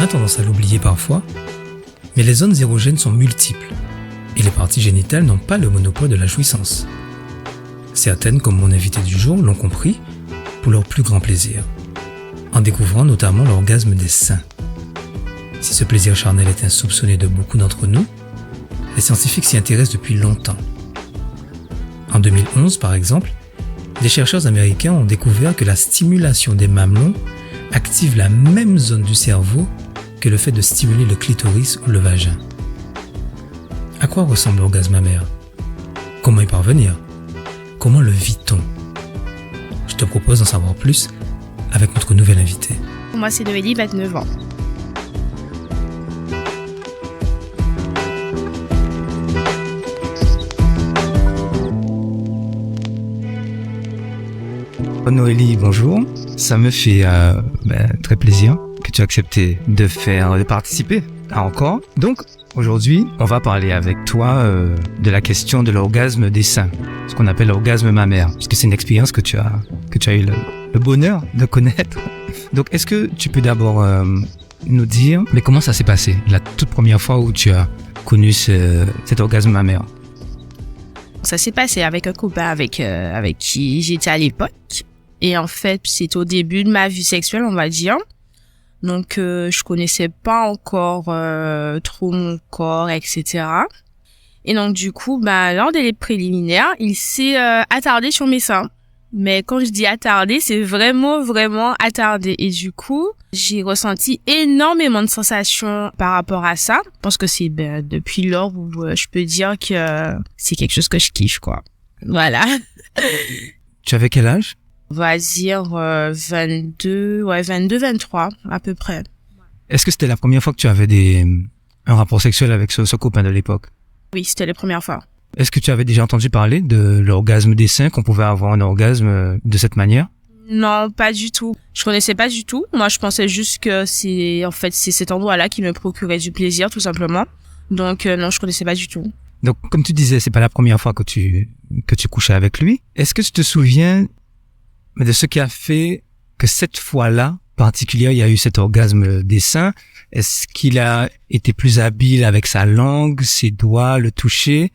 a tendance à l'oublier parfois, mais les zones érogènes sont multiples et les parties génitales n'ont pas le monopole de la jouissance. Certaines, comme mon invité du jour, l'ont compris pour leur plus grand plaisir, en découvrant notamment l'orgasme des seins. Si ce plaisir charnel est insoupçonné de beaucoup d'entre nous, les scientifiques s'y intéressent depuis longtemps. En 2011, par exemple, des chercheurs américains ont découvert que la stimulation des mamelons active la même zone du cerveau que le fait de stimuler le clitoris ou le vagin. À quoi ressemble l'orgasme mammaire? Comment y parvenir? Comment le vit-on? Je te propose d'en savoir plus avec notre nouvelle invitée. Moi, c'est Noélie, 29 ans. Noélie, bonjour. Ça me fait très plaisir que tu aies accepté de participer encore. Donc, aujourd'hui, on va parler avec toi de la question de l'orgasme des seins, ce qu'on appelle l'orgasme mammaire, puisque c'est une expérience que tu as eu le bonheur de connaître. Donc, est-ce que tu peux d'abord nous dire, mais comment ça s'est passé, la toute première fois où tu as connu cet orgasme mammaire? Ça s'est passé avec un copain avec qui j'étais à l'époque. Et en fait, c'est au début de ma vie sexuelle, on va dire. Donc, je connaissais pas encore trop mon corps, etc. Et donc, du coup, lors des préliminaires, il s'est attardé sur mes seins. Mais quand je dis attardé, c'est vraiment, vraiment attardé. Et du coup, j'ai ressenti énormément de sensations par rapport à ça. Je pense que c'est depuis lors où je peux dire que c'est quelque chose que je kiffe, quoi. Voilà. Tu avais quel âge? On va dire 22, 23 à peu près. Est-ce que c'était la première fois que tu avais un rapport sexuel avec ce copain de l'époque? Oui, c'était la première fois. Est-ce que tu avais déjà entendu parler de l'orgasme des seins, qu'on pouvait avoir un orgasme de cette manière? Non, pas du tout. Je connaissais pas du tout. Moi, je pensais juste que c'est cet endroit-là qui me procurait du plaisir, tout simplement. Donc, non, je connaissais pas du tout. Donc, comme tu disais, c'est pas la première fois que tu couchais avec lui. Est-ce que tu te souviens de ce qui a fait que cette fois-là, particulière, il y a eu cet orgasme des seins? Est-ce qu'il a été plus habile avec sa langue, ses doigts, le toucher?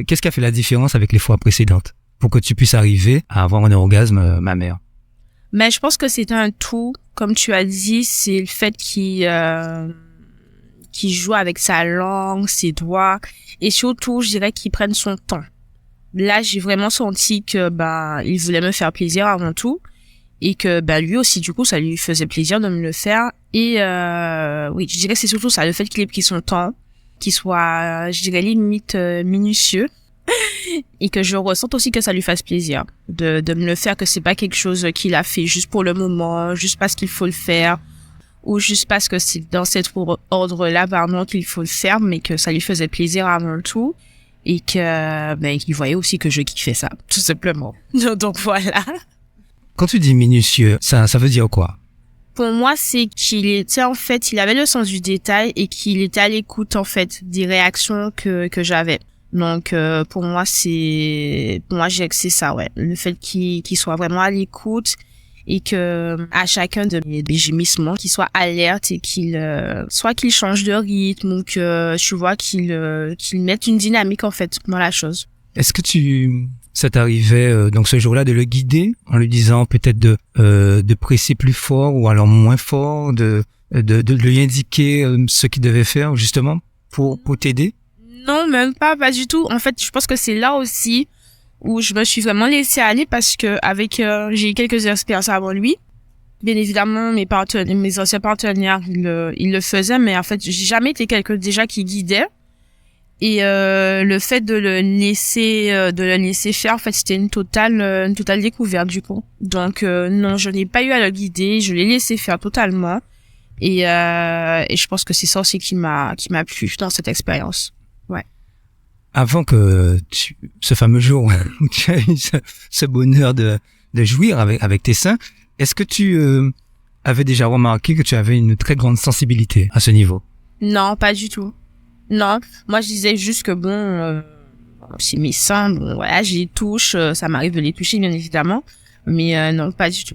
Qu'est-ce qui a fait la différence avec les fois précédentes pour que tu puisses arriver à avoir un orgasme mammaire? Mais je pense que c'est un tout. Comme tu as dit, c'est le fait qu'il joue avec sa langue, ses doigts, et surtout, je dirais qu'il prenne son temps. Là, j'ai vraiment senti que il voulait me faire plaisir avant tout, et que lui aussi, du coup, ça lui faisait plaisir de me le faire. Et oui, je dirais que c'est surtout ça, le fait qu'il ait pris son temps, qu'il soit, je dirais, limite minutieux, et que je ressente aussi que ça lui fasse plaisir de me le faire, que c'est pas quelque chose qu'il a fait juste pour le moment, juste parce qu'il faut le faire, ou juste parce que c'est dans cet ordre-là, pardon, qu'il faut le faire, mais que ça lui faisait plaisir avant tout, et que qu'il voyait aussi que je kiffais ça, tout simplement. Donc voilà. Quand tu dis minutieux, ça veut dire quoi? Pour moi, c'est qu'il était, en fait, il avait le sens du détail et qu'il était à l'écoute, en fait, des réactions que j'avais. Donc, pour moi, je dirais que c'est ça, ouais. Le fait qu'il soit vraiment à l'écoute et que, à chacun de mes gémissements, qu'il soit alerte et soit qu'il change de rythme ou que, tu vois, qu'il mette une dynamique, en fait, dans la chose. Est-ce que ça t'arrivait donc ce jour-là de le guider en lui disant peut-être de presser plus fort ou alors moins fort, de lui indiquer ce qu'il devait faire justement pour t'aider? Non, même pas du tout. En fait, je pense que c'est là aussi où je me suis vraiment laissée aller parce que j'ai eu quelques expériences avant lui. Bien évidemment, mes anciens partenaires, ils le faisaient, mais en fait, j'ai jamais été quelqu'un déjà qui guidait. Et le fait de le laisser faire, en fait, c'était une totale découverte du coup. Donc non, je n'ai pas eu à le guider, je l'ai laissé faire totalement. Et je pense que c'est ça aussi qui m'a plu dans cette expérience. Ouais. Avant que ce fameux jour où tu as eu ce bonheur de jouir avec tes seins, est-ce que tu avais déjà remarqué que tu avais une très grande sensibilité à ce niveau? Non, pas du tout. Non, moi je disais juste que c'est mes seins, voilà, j'y touche, ça m'arrive de les toucher bien évidemment, mais non, pas du tout.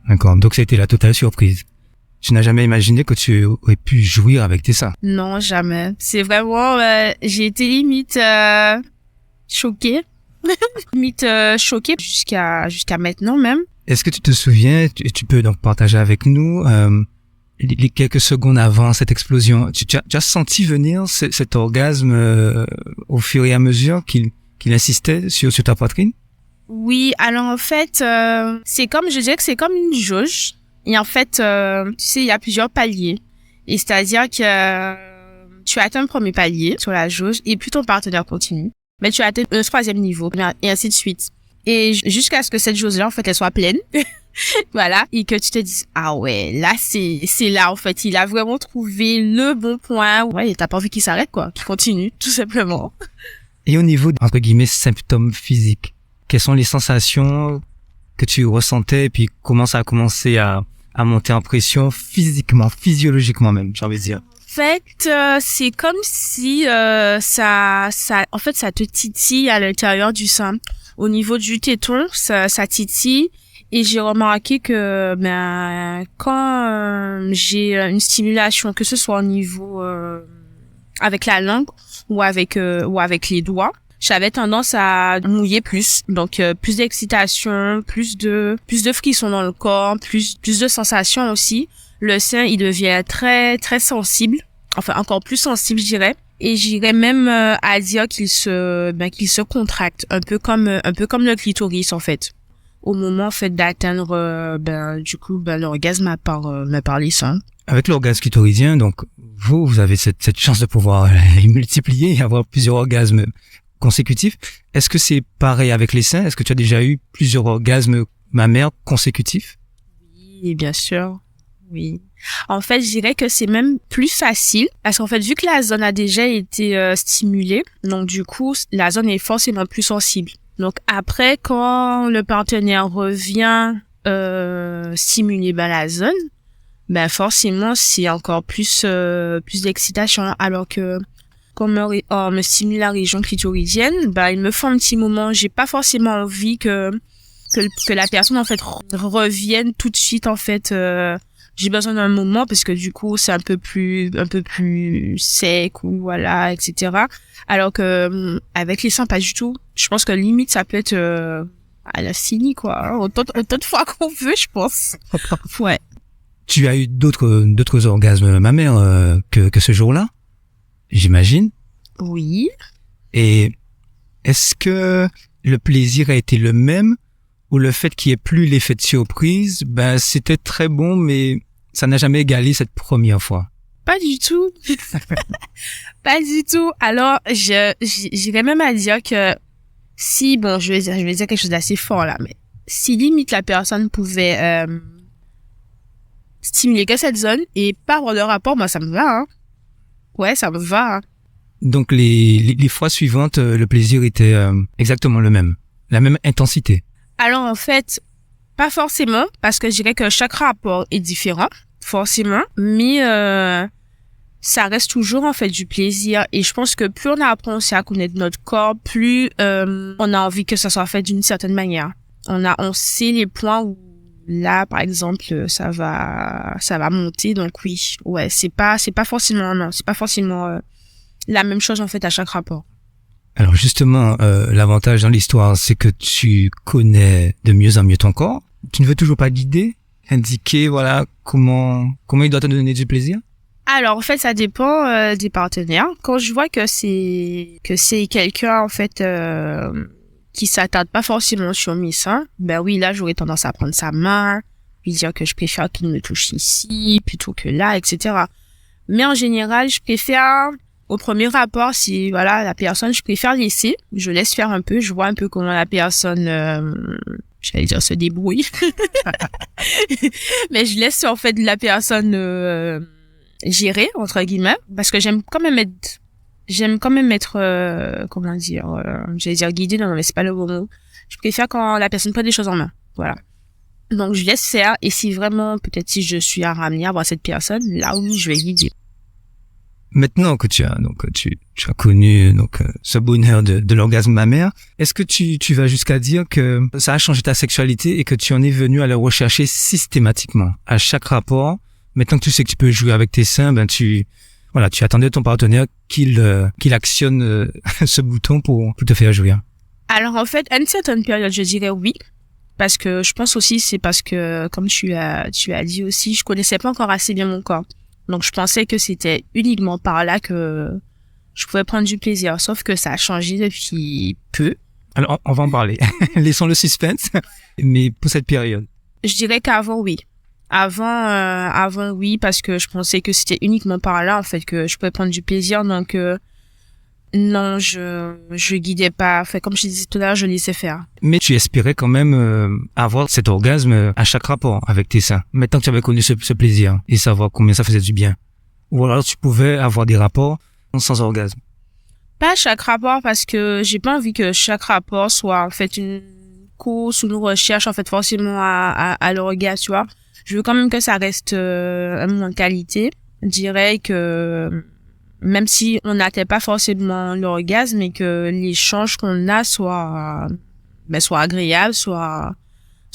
D'accord, donc ça a été la totale surprise. tu n'as jamais imaginé que tu aurais pu jouir avec tes seins? Non, jamais. C'est vraiment, j'ai été limite choquée. Limite choquée jusqu'à maintenant même. Est-ce que tu te souviens, tu peux donc partager avec nous les quelques secondes avant cette explosion, tu as senti venir cet orgasme au fur et à mesure qu'il insistait sur ta poitrine? Oui, alors en fait, je dirais que c'est comme une jauge. Et en fait, tu sais, il y a plusieurs paliers. Et c'est-à-dire que tu atteins le premier palier sur la jauge et plus ton partenaire continue, mais tu atteins le troisième niveau et ainsi de suite. Et jusqu'à ce que cette jauge-là, en fait, elle soit pleine. Voilà. Et que tu te dises, ah ouais, là, c'est là, en fait. Il a vraiment trouvé le bon point. Ouais, et t'as pas envie qu'il s'arrête, quoi. Qu'il continue, tout simplement. Et au niveau, entre guillemets, symptômes physiques, quelles sont les sensations que tu ressentais et puis comment ça a commencé à monter en pression physiquement, physiologiquement même, j'ai envie de dire? En fait, c'est comme si ça te titille à l'intérieur du sein. Au niveau du téton, ça titille. Et j'ai remarqué que quand j'ai une stimulation, que ce soit au niveau avec la langue ou avec les doigts, j'avais tendance à mouiller plus. Donc plus d'excitation, plus de frissons dans le corps, plus de sensations aussi. Le sein, il devient très très sensible, enfin encore plus sensible, je dirais. Et j'irais même à dire qu'il se contracte un peu comme le clitoris en fait. Au moment en fait d'atteindre l'orgasme par les seins. Avec l'orgasme clitoridien, donc vous avez cette chance de pouvoir les multiplier et avoir plusieurs orgasmes consécutifs. Est-ce que c'est pareil avec les seins? Est-ce que tu as déjà eu plusieurs orgasmes mammaires consécutifs? Oui, bien sûr. Oui. En fait, je dirais que c'est même plus facile parce qu'en fait, vu que la zone a déjà été stimulée, donc du coup, la zone est forcément plus sensible. Donc après, quand le partenaire revient stimuler la zone, forcément c'est encore plus d'excitation. Alors que quand on me stimule la région clitoridienne, il me faut un petit moment. J'ai pas forcément envie que la personne en fait revienne tout de suite en fait. J'ai besoin d'un moment parce que du coup c'est un peu plus sec ou voilà, etc. Alors que avec les seins pas du tout. Je pense que limite ça peut être à la fini quoi, autant de fois qu'on veut, je pense. Ouais. Tu as eu d'autres orgasmes mammaires que ce jour-là, j'imagine. Oui. Et est-ce que le plaisir a été le même ou le fait qu'il n'y ait plus l'effet de surprise, c'était très bon, mais ça n'a jamais égalé cette première fois? Pas du tout. Pas du tout. Alors, j'irais même à dire que si, je vais dire quelque chose d'assez fort là, mais si limite la personne pouvait stimuler que cette zone et pas avoir de rapport, moi ça me va, hein. Ouais, ça me va, hein. Donc les fois suivantes, le plaisir était exactement le même, la même intensité. Alors en fait, pas forcément, parce que je dirais que chaque rapport est différent, forcément, mais ça reste toujours en fait du plaisir. Et je pense que plus on apprend aussi à connaître notre corps, plus on a envie que ça soit fait d'une certaine manière. On sait les points où là, par exemple, ça va monter. Donc oui, ouais, c'est pas forcément la même chose en fait à chaque rapport. Alors justement, l'avantage dans l'histoire, c'est que tu connais de mieux en mieux ton corps. Tu ne veux toujours pas guider, indiquer, voilà, comment il doit te donner du plaisir? Alors en fait, ça dépend des partenaires. Quand je vois que c'est quelqu'un en fait qui s'attarde pas forcément sur mes seins, oui, là j'aurais tendance à prendre sa main, lui dire que je préfère qu'il me touche ici plutôt que là, etc. Mais en général, je préfère au premier rapport, si voilà la personne, je préfère laisser, je laisse faire un peu, je vois un peu comment la personne, j'allais dire se débrouille, mais je laisse en fait la personne gérer entre guillemets, parce que j'aime quand même être comment dire, j'allais dire guidée, non mais c'est pas le bon mot. Je préfère quand la personne prend des choses en main, voilà. Donc je laisse faire, et si vraiment peut-être si je suis à ramener à voir cette personne, là oui je vais guider. Maintenant que tu as connu ce bonheur de l'orgasme mammaire, est-ce que tu vas jusqu'à dire que ça a changé ta sexualité et que tu en es venu à le rechercher systématiquement à chaque rapport, Maintenant que tu sais que tu peux jouer avec tes seins, ben tu attendais ton partenaire qu'il actionne ce bouton pour te faire jouir. Alors en fait, à une certaine période, je dirais oui. Parce que je pense aussi, c'est parce que, comme tu as dit aussi, je connaissais pas encore assez bien mon corps. Donc, je pensais que c'était uniquement par là que je pouvais prendre du plaisir. Sauf que ça a changé depuis peu. Alors, on va en parler. Laissons le suspense. Mais pour cette période. Je dirais qu'avant, oui. Avant, oui, parce que je pensais que c'était uniquement par là, en fait, que je pouvais prendre du plaisir. Donc, non, je guidais pas. Enfin, comme je disais tout à l'heure, je laissais faire. Mais tu espérais quand même avoir cet orgasme à chaque rapport avec tes seins. Maintenant que tu avais connu ce plaisir et savoir combien ça faisait du bien. Ou alors tu pouvais avoir des rapports sans orgasme. Pas à chaque rapport, parce que j'ai pas envie que chaque rapport soit en fait une course ou une recherche en fait forcément à l'orgasme, tu vois. Je veux quand même que ça reste un moment de qualité. Je dirais que même si on n'atteint pas forcément l'orgasme, mais que l'échange qu'on a soit agréable, soit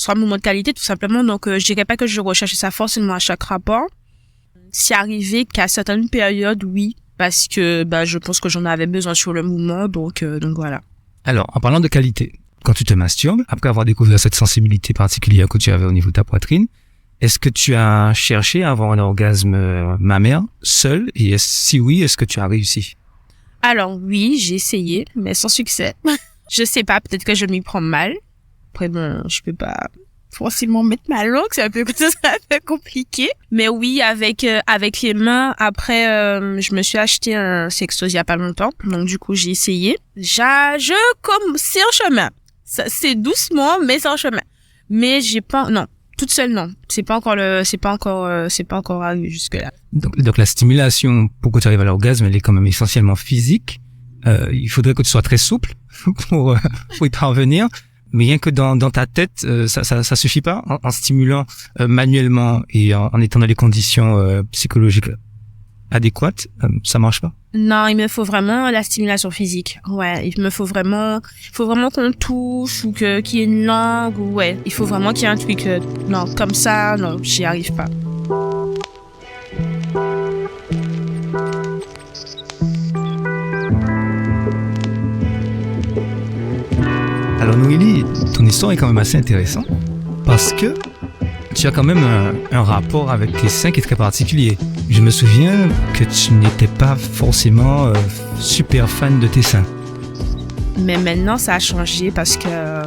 un moment de qualité, tout simplement. Donc, je dirais pas que je recherche ça forcément à chaque rapport. C'est arrivé qu'à certaines périodes, oui, parce que, je pense que j'en avais besoin sur le moment, donc voilà. Alors, en parlant de qualité, quand tu te masturbes, après avoir découvert cette sensibilité particulière que tu avais au niveau de ta poitrine, est-ce que tu as cherché à avoir un orgasme mammaire seul? Et si oui, est-ce que tu as réussi? Alors oui, j'ai essayé, mais sans succès. Je sais pas, peut-être que je m'y prends mal. Après bon, je peux pas forcément mettre ma langue, c'est un peu compliqué. Mais oui, avec les mains. Après, je me suis acheté un sextoys il y a pas longtemps, donc du coup j'ai essayé. C'est en chemin. C'est doucement, mais c'est en chemin. Mais non. Toute seule, non. C'est pas encore arrivé jusque-là. Donc la stimulation, pour que tu arrives à l'orgasme, elle est quand même essentiellement physique. Il faudrait que tu sois très souple pour y parvenir. Mais rien que dans ta tête, ça suffit pas. En stimulant manuellement et en étant dans les conditions psychologiques adéquates, ça marche pas. Non, il me faut vraiment la stimulation physique. Ouais, il faut vraiment qu'on touche ou qu'il y ait une langue ou ouais, il faut vraiment qu'il y ait un truc. Non, comme ça, non, j'y arrive pas. Alors Noélie, ton histoire est quand même assez intéressante parce que tu as quand même un rapport avec tes seins qui est très particulier. Je me souviens que tu n'étais pas forcément super fan de tes seins. Mais maintenant, ça a changé parce que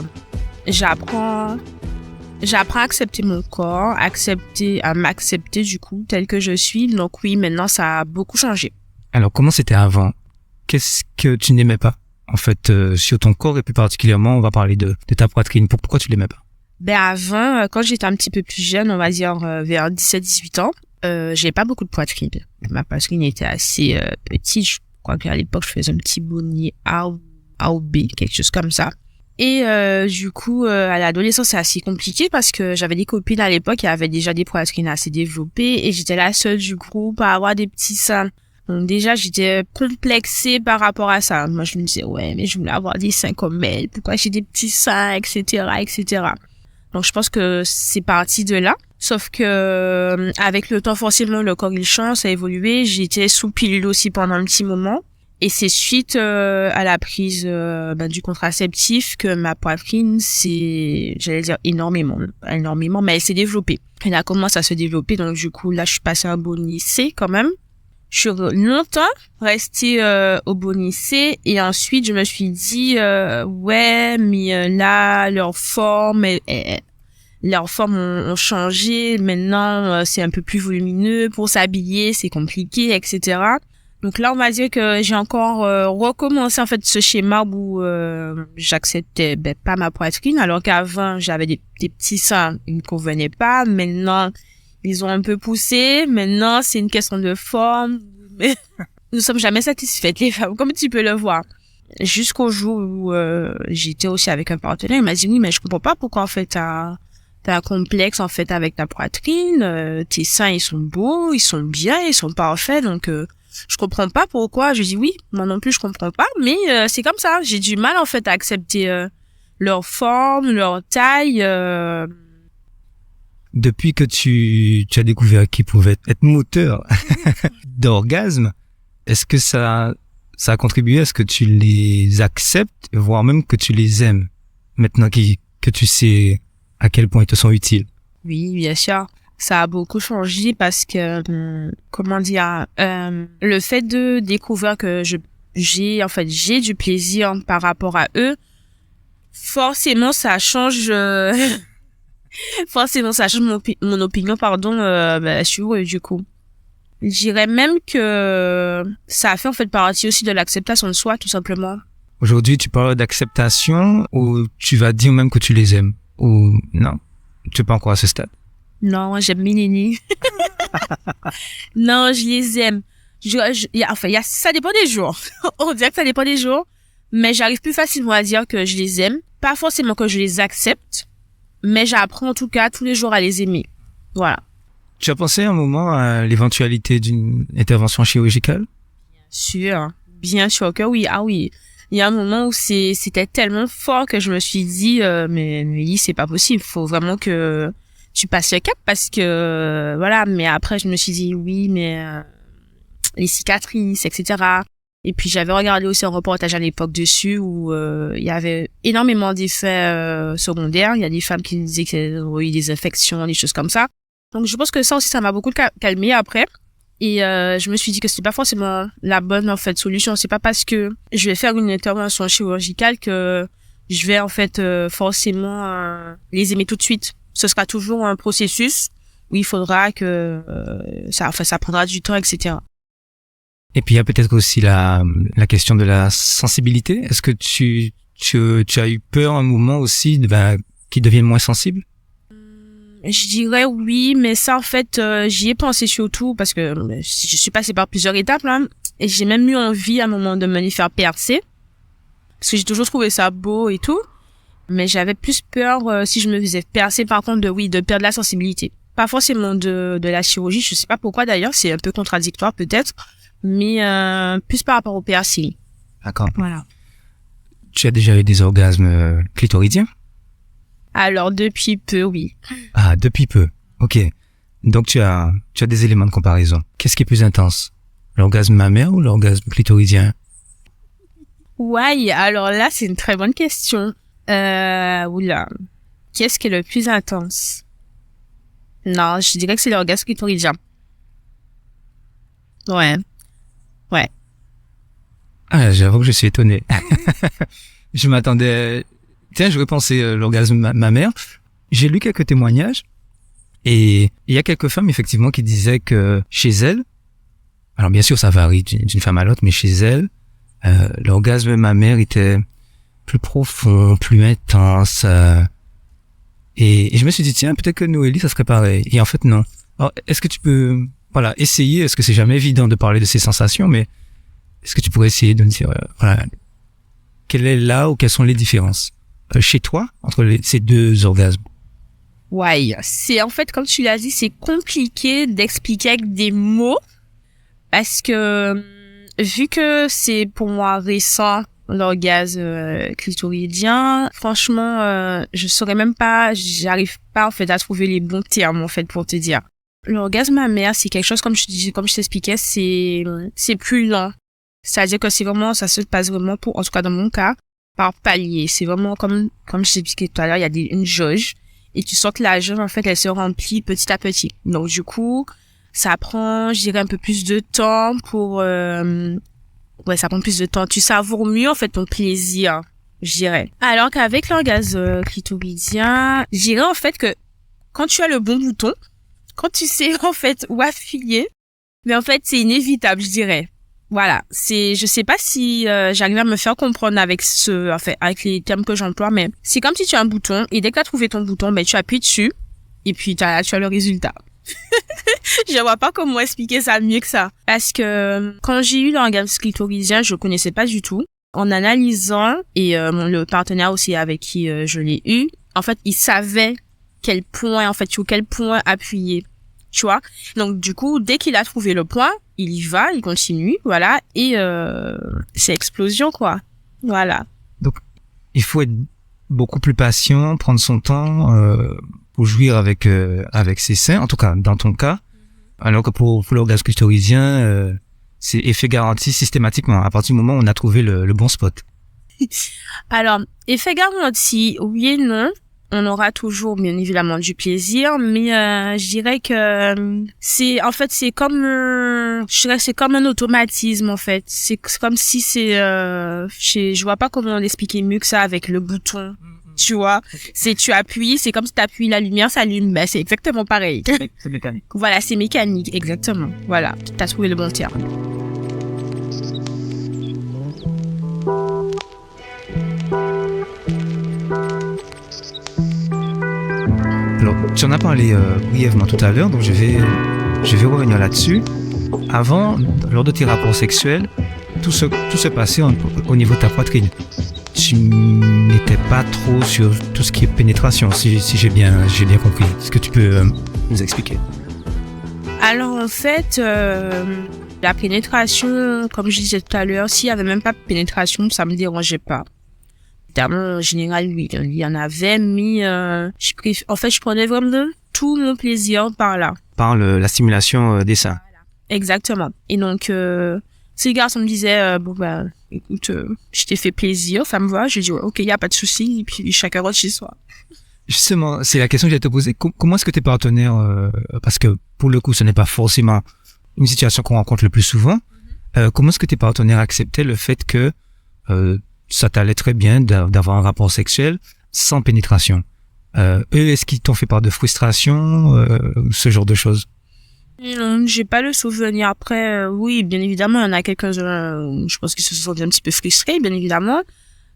j'apprends à accepter mon corps, à m'accepter du coup tel que je suis. Donc oui, maintenant, ça a beaucoup changé. Alors comment c'était avant? Qu'est-ce que tu n'aimais pas en fait sur ton corps et plus particulièrement, on va parler de ta poitrine. Pourquoi tu l'aimais pas? Avant, quand j'étais un petit peu plus jeune, on va dire vers 17-18 ans, j'avais pas beaucoup de poitrine. Ma poitrine était assez petite. Je crois qu'à l'époque, je faisais un petit bonnet A ou B, quelque chose comme ça. Et du coup, à l'adolescence, c'est assez compliqué parce que j'avais des copines à l'époque qui avaient déjà des poitrines assez développées et j'étais la seule du groupe à avoir des petits seins. Donc déjà, j'étais complexée par rapport à ça. Moi, je me disais, ouais, mais je voulais avoir des seins comme elle. Pourquoi j'ai des petits seins, etc., etc. Donc, je pense que c'est parti de là. Sauf que, avec le temps, forcément, le corps, il change, ça a évolué. J'étais sous pilule aussi pendant un petit moment. Et c'est suite à la prise du contraceptif que ma poitrine j'allais dire énormément, mais elle s'est développée. Elle a commencé à se développer, donc du coup, là, je suis passée à un bonnet C quand même. Je suis longtemps restée au bonnet C et ensuite, je me suis dit, ouais, mais là, leurs formes ont changé. Maintenant, c'est un peu plus volumineux. Pour s'habiller, c'est compliqué, etc. Donc là, on va dire que j'ai encore recommencé en fait ce schéma où j'acceptais pas ma poitrine, alors qu'avant j'avais des petits seins, ils me convenaient pas. Maintenant, ils ont un peu poussé. Maintenant, c'est une question de forme. Mais nous sommes jamais satisfaites les femmes, comme tu peux le voir. Jusqu'au jour où j'étais aussi avec un partenaire, il m'a dit oui, mais je comprends pas pourquoi en fait t'as un complexe en fait avec ta poitrine. Tes seins ils sont beaux, ils sont bien, ils sont parfaits, donc je comprends pas pourquoi. Je dis oui, moi non plus je comprends pas, mais c'est comme ça. J'ai du mal en fait à accepter leur forme, leur taille. Depuis que tu as découvert qu'ils pouvaient être moteurs d'orgasme, est-ce que ça a contribué à ce que tu les acceptes, voire même que tu les aimes, maintenant que tu sais à quel point ils te sont utiles? Oui, bien sûr. Ça a beaucoup changé parce que, comment dire, le fait de découvrir que j'ai du plaisir par rapport à eux, forcément, ça change, mon opinion, sur eux, du coup. Je dirais même que ça a fait, en fait, partie aussi de l'acceptation de soi, tout simplement. Aujourd'hui, tu parles d'acceptation ou tu vas dire même que tu les aimes? Ou non? Tu es pas encore à ce stade? Non, j'aime mes nénés. Non, je les aime. Ça dépend des jours. On dirait que ça dépend des jours. Mais j'arrive plus facilement à dire que je les aime. Pas forcément que je les accepte. Mais j'apprends en tout cas tous les jours à les aimer. Voilà. Tu as pensé un moment à l'éventualité d'une intervention chirurgicale? Bien sûr que oui. Ah oui. Il y a un moment où c'était tellement fort que je me suis dit, mais c'est pas possible. Faut vraiment que tu passes le cap parce que, voilà. Mais après, je me suis dit, oui, mais les cicatrices, etc. Et puis, j'avais regardé aussi un reportage à l'époque dessus où il y avait énormément d'effets secondaires. Il y a des femmes qui disaient qu'elles ont eu des infections, des choses comme ça. Donc, je pense que ça aussi, ça m'a beaucoup calmé après. Et je me suis dit que c'était pas forcément la bonne, en fait, solution. C'est pas parce que je vais faire une intervention chirurgicale que je vais, en fait, forcément les aimer tout de suite. Ce sera toujours un processus où il faudra que ça prendra du temps, etc. Et puis il y a peut-être aussi la question de la sensibilité. Est-ce que tu as eu peur un moment aussi qu'ils deviennent moins sensibles? Je dirais oui, mais ça en fait j'y ai pensé surtout parce que je suis passée par plusieurs étapes là, et j'ai même eu envie à un moment de me les faire percer parce que j'ai toujours trouvé ça beau et tout, mais j'avais plus peur si je me faisais percer par contre de perdre la sensibilité. Pas forcément de la chirurgie, je sais pas pourquoi d'ailleurs, c'est un peu contradictoire peut-être, mais plus par rapport au piercing. D'accord. Voilà. Tu as déjà eu des orgasmes clitoridiens? Alors depuis peu, oui. Ah, depuis peu. Ok. Donc tu as des éléments de comparaison. Qu'est-ce qui est plus intense? L'orgasme mammaire ou l'orgasme clitoridien? Ouais, alors là, c'est une très bonne question. Oula. Qu'est-ce qui est le plus intense? Non, je dirais que c'est l'orgasme clitoridien. Ouais. Ah, j'avoue que je suis étonné. Je m'attendais... Tiens, j'aurais pensé l'orgasme mammaire. J'ai lu quelques témoignages et il y a quelques femmes effectivement qui disaient que chez elles, alors bien sûr ça varie d'une femme à l'autre, mais chez elles, l'orgasme mammaire était plus profond, plus intense. Et je me suis dit tiens, peut-être que Noélie ça serait pareil. Et en fait non. Alors, est-ce que tu peux essayer? Est-ce que c'est jamais évident de parler de ces sensations, mais est-ce que tu pourrais essayer de me dire quelle est là ou quelles sont les différences chez toi entre ces deux orgasmes? Ouais, c'est en fait, comme tu l'as dit, c'est compliqué d'expliquer avec des mots parce que vu que c'est pour moi récent l'orgasme clitoridien, franchement, je saurais même pas, j'arrive pas en fait à trouver les bons termes en fait pour te dire. L'orgasme mammaire, c'est quelque chose comme je t'expliquais, c'est plus lent. C'est-à-dire que ça se passe vraiment en tout cas dans mon cas, par palier. C'est vraiment comme je t'expliquais tout à l'heure, il y a une jauge. Et tu sens que la jauge, en fait, elle se remplit petit à petit. Donc, du coup, ça prend, je dirais, un peu plus de temps ça prend plus de temps. Tu savoures mieux, en fait, ton plaisir, je dirais. Alors qu'avec l'orgasme clitoridien, je dirais, en fait, que quand tu as le bon bouton, quand tu sais, en fait, où appuyer, mais en fait, c'est inévitable, je dirais. Voilà, je sais pas si j'arrive à me faire comprendre avec avec les termes que j'emploie, mais c'est comme si tu as un bouton et dès que tu as trouvé ton bouton, tu appuies dessus et puis tu as le résultat. Je vois pas comment expliquer ça mieux que ça. Parce que quand j'ai eu l'orgasme clitoridien, je connaissais pas du tout. En analysant et le partenaire aussi avec qui je l'ai eu, en fait, il savait sur quel point appuyer. Tu vois? Donc, du coup, dès qu'il a trouvé le point, il y va, il continue, voilà, et c'est explosion, quoi. Voilà. Donc, il faut être beaucoup plus patient, prendre son temps pour jouir avec ses seins, en tout cas dans ton cas, alors que pour l'orgasme clitoridien, c'est effet garanti systématiquement à partir du moment où on a trouvé le bon spot. Alors, effet garanti, oui et non. On aura toujours bien évidemment du plaisir, mais je dirais que c'est comme un automatisme en fait. C'est comme si je vois pas comment l'expliquer mieux que ça avec le bouton. Tu vois, tu appuies, c'est comme si t'appuies la lumière, ça allume. Ben, c'est exactement pareil. C'est mécanique. Voilà, c'est mécanique, exactement. Voilà, t'as trouvé le bon terme. Alors, tu en as parlé brièvement tout à l'heure, donc je vais revenir là-dessus. Avant, lors de tes rapports sexuels, tout se passait au niveau de ta poitrine. Tu n'étais pas trop sur tout ce qui est pénétration, si j'ai bien compris. Est-ce que tu peux nous expliquer? Alors en fait, la pénétration, comme je disais tout à l'heure, s'il y avait même pas de pénétration, ça me dérangeait pas. Évidemment, en général, oui, il y en avait, mais en fait, je prenais vraiment tout mon plaisir par là. Par la stimulation des seins. Exactement. Et donc, si le garçon me disait, écoute, je t'ai fait plaisir, ça me va, je dis, ouais, ok, y a pas de souci, et puis chacun rentre chez soi. Justement, c'est la question que j'allais te poser. Comment est-ce que tes partenaires, parce que pour le coup, ce n'est pas forcément une situation qu'on rencontre le plus souvent, comment est-ce que tes partenaires acceptaient le fait que ça t'allait très bien d'avoir un rapport sexuel sans pénétration? Eux, est-ce qu'ils t'ont fait part de frustration, ce genre de choses? Non, j'ai pas le souvenir. Après, oui, bien évidemment, il y en a quelques-uns, je pense qu'ils se sont un petit peu frustrés, bien évidemment.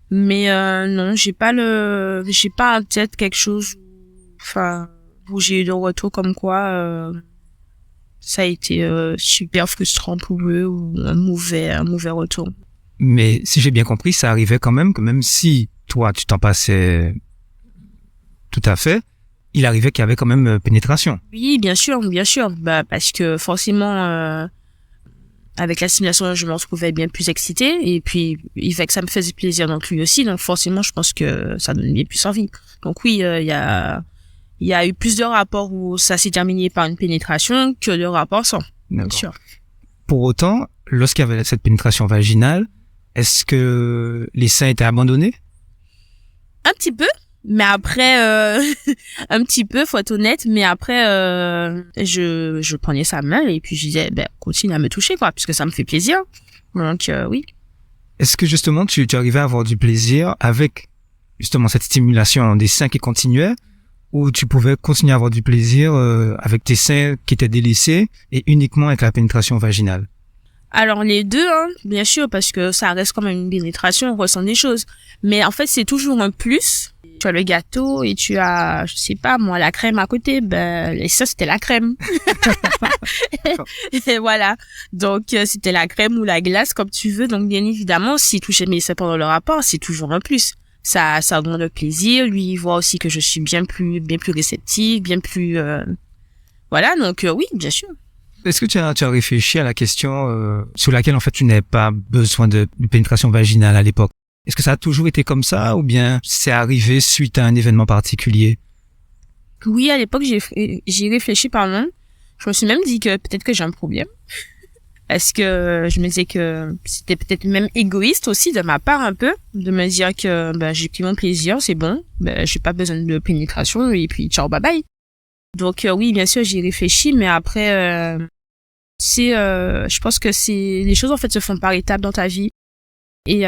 Mais non, j'ai pas en tête quelque chose, où j'ai eu de retour comme quoi ça a été super frustrant pour eux ou un mauvais retour. Mais si j'ai bien compris, ça arrivait quand même que même si toi tu t'en passais tout à fait, il arrivait qu'il y avait quand même pénétration. Oui, bien sûr. Bah parce que forcément avec la stimulation, je me retrouvais bien plus excitée et puis il fait que ça me faisait plaisir donc lui aussi, donc forcément je pense que ça donnait bien plus envie. Donc oui, il y a eu plus de rapports où ça s'est terminé par une pénétration que de rapports sans. Bien sûr. Pour autant, lorsqu'il y avait cette pénétration vaginale, est-ce que les seins étaient abandonnés? Un petit peu. Mais après, un petit peu, faut être honnête, mais après, je prenais sa main et puis je disais, continue à me toucher, quoi, puisque ça me fait plaisir. Donc, oui. Est-ce que justement, tu arrivais à avoir du plaisir avec, justement, cette stimulation des seins qui continuait, ou tu pouvais continuer à avoir du plaisir avec tes seins qui étaient délaissés et uniquement avec la pénétration vaginale? Alors les deux, hein, bien sûr, parce que ça reste quand même une pénétration, on ressent des choses. Mais en fait, c'est toujours un plus. Tu as le gâteau et tu as, je sais pas, moi, la crème à côté. Et ça, c'était la crème. Et voilà. Donc, c'était la crème ou la glace, comme tu veux. Donc, bien évidemment, si toucher mes seins pendant le rapport, c'est toujours un plus. Ça augmente le plaisir. Lui, il voit aussi que je suis bien plus réceptive, bien plus, voilà. Donc, oui, bien sûr. Est-ce que tu as réfléchi à la question sur laquelle en fait tu n'avais pas besoin de pénétration vaginale à l'époque? Est-ce que ça a toujours été comme ça ou bien c'est arrivé suite à un événement particulier? Oui, à l'époque j'ai réfléchi pardon. Je me suis même dit que peut-être que j'ai un problème. Parce que je me disais que c'était peut-être même égoïste aussi de ma part un peu de me dire que j'ai pris mon plaisir, c'est bon, j'ai pas besoin de pénétration et puis ciao bye bye. Donc oui, bien sûr, j'y réfléchis, mais après je pense que les choses en fait se font par étapes dans ta vie. Et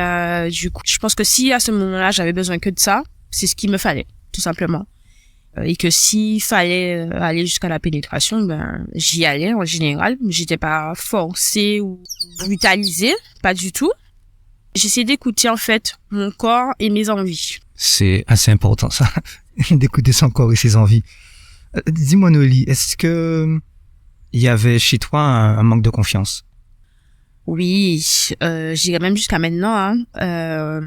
du coup, je pense que si à ce moment-là, j'avais besoin que de ça, c'est ce qu'il me fallait, tout simplement. Et que s'il fallait aller jusqu'à la pénétration, j'y allais en général. J'étais pas forcée ou brutalisée, pas du tout. J'essayais d'écouter en fait mon corps et mes envies. C'est assez important ça, d'écouter son corps et ses envies. Dis-moi Noélie, est-ce que il y avait chez toi un manque de confiance? Oui, j'irais même jusqu'à maintenant. Je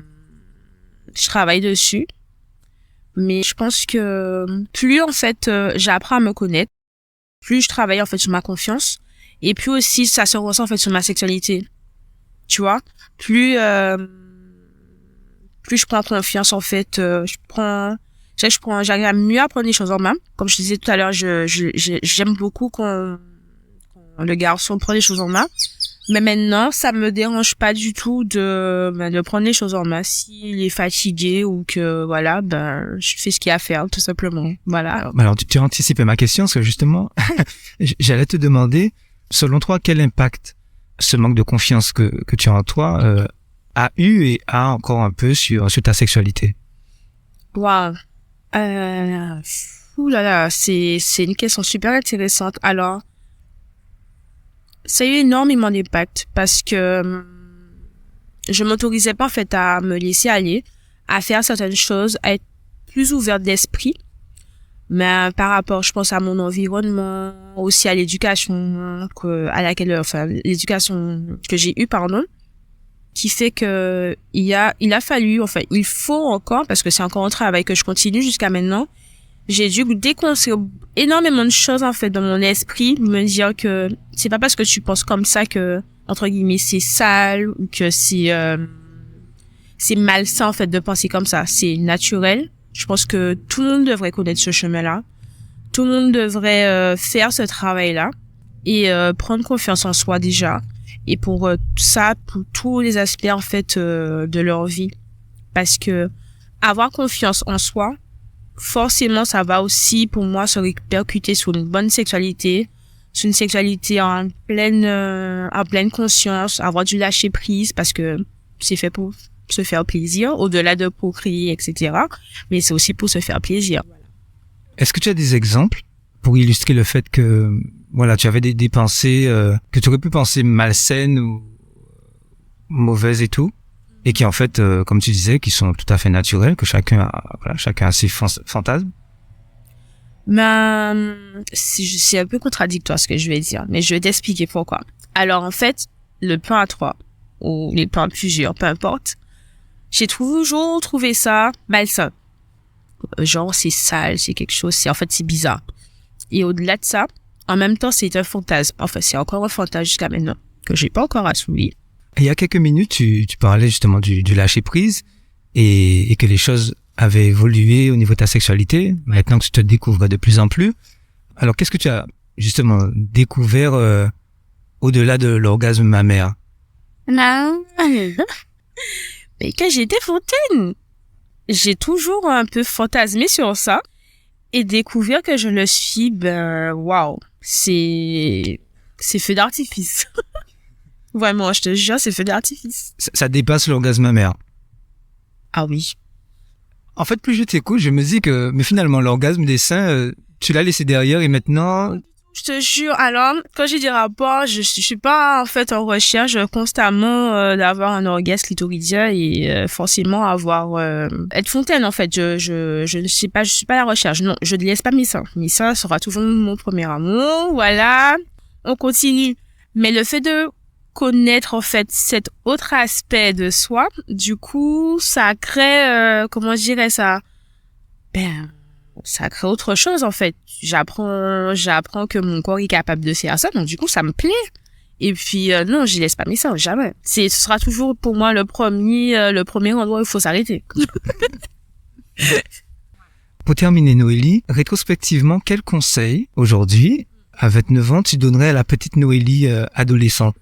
travaille dessus, mais je pense que plus en fait j'apprends à me connaître, plus je travaille en fait sur ma confiance, et plus aussi ça se ressent en fait sur ma sexualité. Tu vois, plus je prends confiance en fait, j'arrive à mieux apprendre les choses en main. Comme je disais tout à l'heure, j'aime beaucoup quand le garçon prend les choses en main. Mais maintenant, ça me dérange pas du tout de prendre les choses en main. S'il est fatigué ou que, voilà, je fais ce qu'il y a à faire, tout simplement. Voilà. Alors tu as anticipé ma question, parce que justement, j'allais te demander, selon toi, quel impact ce manque de confiance que tu as en toi a eu et a encore un peu sur ta sexualité? Waouh. Ouh là là, c'est une question super intéressante. Alors, ça a eu énormément d'impact parce que je m'autorisais pas en fait à me laisser aller, à faire certaines choses, à être plus ouverte d'esprit. Mais par rapport, je pense à mon environnement, aussi à l'éducation l'éducation que j'ai eue, qui fait que il a fallu, enfin, il faut encore, parce que c'est encore un travail que je continue jusqu'à maintenant, j'ai dû déconstruire énormément de choses, en fait, dans mon esprit, me dire que c'est pas parce que tu penses comme ça que, entre guillemets, c'est sale, ou que c'est malsain, en fait, de penser comme ça. C'est naturel. Je pense que tout le monde devrait connaître ce chemin-là. Tout le monde devrait faire ce travail-là et prendre confiance en soi déjà. Et pour ça, pour tous les aspects en fait de leur vie, parce que avoir confiance en soi, forcément, ça va aussi pour moi se répercuter sur une bonne sexualité, sur une sexualité en pleine conscience, avoir du lâcher prise, parce que c'est fait pour se faire plaisir, au-delà de procréer, etc. Mais c'est aussi pour se faire plaisir. Est-ce que tu as des exemples pour illustrer le fait que, voilà, tu avais des pensées que tu aurais pu penser malsaines ou mauvaises et tout, et qui en fait, comme tu disais, qui sont tout à fait naturelles, que chacun a ses fantasmes? C'est un peu contradictoire ce que je vais dire, mais je vais t'expliquer pourquoi. Alors en fait, le plan à 3 ou les plans à plusieurs, peu importe, j'ai toujours trouvé ça malsain. Genre, c'est sale, c'est quelque chose, c'est bizarre. Et au-delà de ça, en même temps, c'est un fantasme. Enfin, c'est encore un fantasme jusqu'à maintenant, que j'ai pas encore assouli. Il y a quelques minutes, tu parlais justement du lâcher prise et que les choses avaient évolué au niveau de ta sexualité. Maintenant que tu te découvres de plus en plus. Alors, qu'est-ce que tu as justement découvert au-delà de l'orgasme mammaire? Non. Mais quand j'étais fontaine, j'ai toujours un peu fantasmé sur ça et découvert que je le suis, waouh, c'est feu d'artifice. Vraiment, je te jure, c'est feu d'artifice. Ça dépasse l'orgasme mammaire. Ah oui. En fait, plus je t'écoute, je me dis que, mais finalement, l'orgasme des seins, tu l'as laissé derrière et maintenant... Je te jure, alors, quand j'ai des rapports, je suis pas, en fait, en recherche constamment d'avoir un orgasme clitoridien et forcément être fontaine, en fait. Je ne sais pas, je suis pas à la recherche. Non, je ne laisse pas mes seins. Mes seins sera toujours mon premier amour. Voilà. On continue. Mais le fait de connaître, en fait, cet autre aspect de soi, du coup, ça crée, comment je dirais ça? Ça crée autre chose, en fait. J'apprends que mon corps est capable de faire ça, donc du coup, ça me plaît. Et puis, non, j'y laisse pas mes seins, jamais. Ce sera toujours, pour moi, le premier endroit où il faut s'arrêter. Pour terminer, Noélie, rétrospectivement, quel conseil, aujourd'hui, à 29 ans, tu donnerais à la petite Noélie adolescente,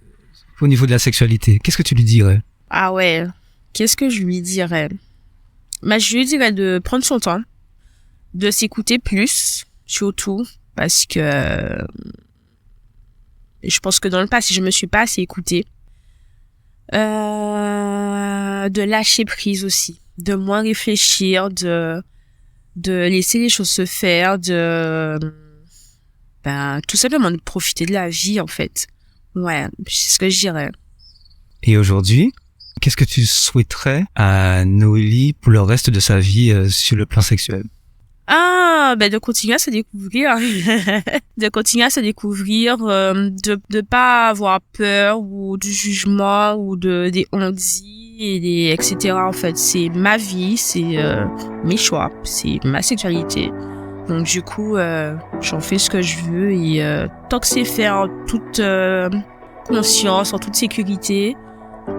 au niveau de la sexualité? Qu'est-ce que tu lui dirais? Ah ouais, qu'est-ce que je lui dirais? Je lui dirais de prendre son temps, de s'écouter plus, surtout, parce que je pense que dans le passé, je me suis pas assez écoutée. De lâcher prise aussi, de moins réfléchir, de laisser les choses se faire, tout simplement de profiter de la vie, en fait. Ouais, c'est ce que je dirais. Et aujourd'hui, qu'est-ce que tu souhaiterais à Noélie pour le reste de sa vie sur le plan sexuel? De continuer à se découvrir, de continuer à se découvrir, de pas avoir peur ou du jugement ou des on-dit et etc. En fait, c'est ma vie, c'est mes choix, c'est ma sexualité. Donc du coup, j'en fais ce que je veux et tant que c'est fait en toute conscience, en toute sécurité,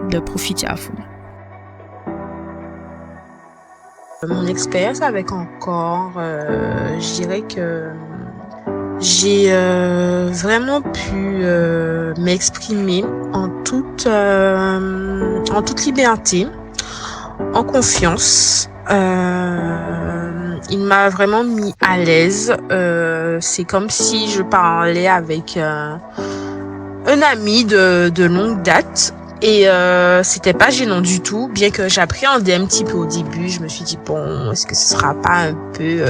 de profiter à fond. Mon expérience avec Encore, je dirais que j'ai vraiment pu m'exprimer en toute liberté, en confiance. Il m'a vraiment mis à l'aise. C'est comme si je parlais avec un ami de longue date. Et c'était pas gênant du tout, bien que j'appréhendais un petit peu au début. Je me suis dit, bon, est-ce que ce sera pas un peu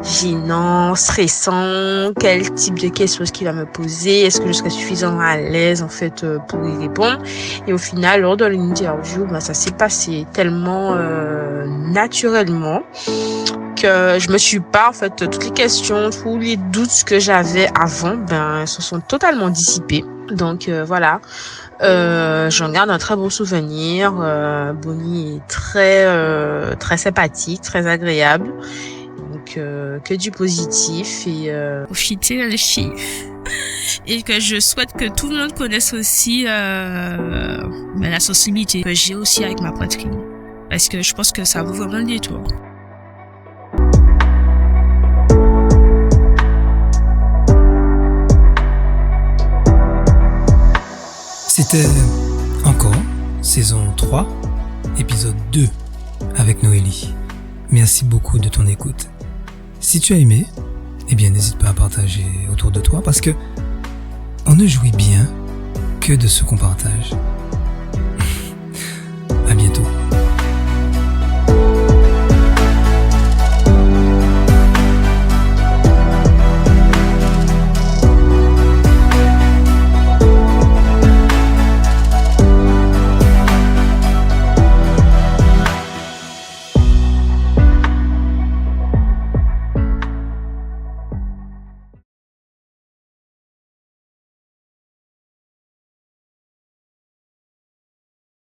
gênant, stressant? Quel type de questions est-ce qu'il va me poser? Est-ce que je serai suffisamment à l'aise en fait pour y répondre? Et au final, lors de l'interview, ça s'est passé tellement naturellement que je me suis pas, en fait, toutes les questions, tous les doutes que j'avais avant, se sont totalement dissipés. Donc voilà. J'en garde un très bon souvenir. Bonnie est très sympathique, très agréable. Donc que du positif et profiter les chiffres. Et que je souhaite que tout le monde connaisse aussi la sensibilité que j'ai aussi avec ma poitrine. Parce que je pense que ça vaut vraiment le détour. C'était Encore, saison 3, épisode 2, avec Noélie. Merci beaucoup de ton écoute. Si tu as aimé, n'hésite pas à partager autour de toi parce que on ne jouit bien que de ce qu'on partage.